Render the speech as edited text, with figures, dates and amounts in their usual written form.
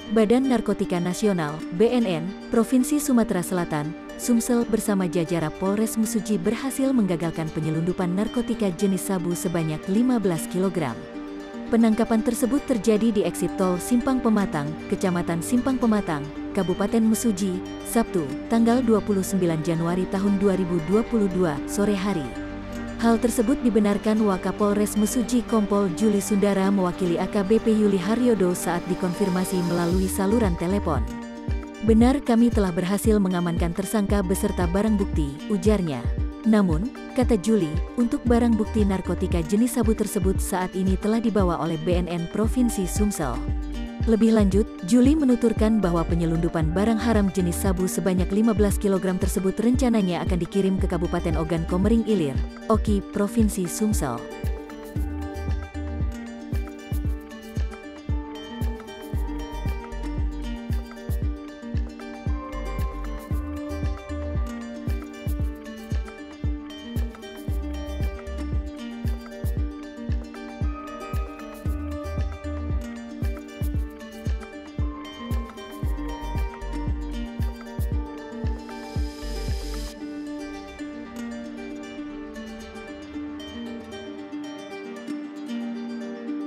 Badan Narkotika Nasional (BNN) Provinsi Sumatera Selatan, Sumsel bersama jajaran Polres Mesuji berhasil menggagalkan penyelundupan narkotika jenis sabu sebanyak 15 kg. Penangkapan tersebut terjadi di eksit tol Simpang Pematang, Kecamatan Simpang Pematang, Kabupaten Mesuji, Sabtu, tanggal 29 Januari tahun 2022, sore hari. Hal tersebut dibenarkan Wakapolres Mesuji Kompol Juli Sundara mewakili AKBP Yuli Haryodo saat dikonfirmasi melalui saluran telepon. "Benar, kami telah berhasil mengamankan tersangka beserta barang bukti," ujarnya. Namun, kata Juli, untuk barang bukti narkotika jenis sabu tersebut saat ini telah dibawa oleh BNN Provinsi Sumsel. Lebih lanjut, Juli menuturkan bahwa penyelundupan barang haram jenis sabu sebanyak 15 kg tersebut rencananya akan dikirim ke Kabupaten Ogan Komering Ilir, Oki, Provinsi Sumsel.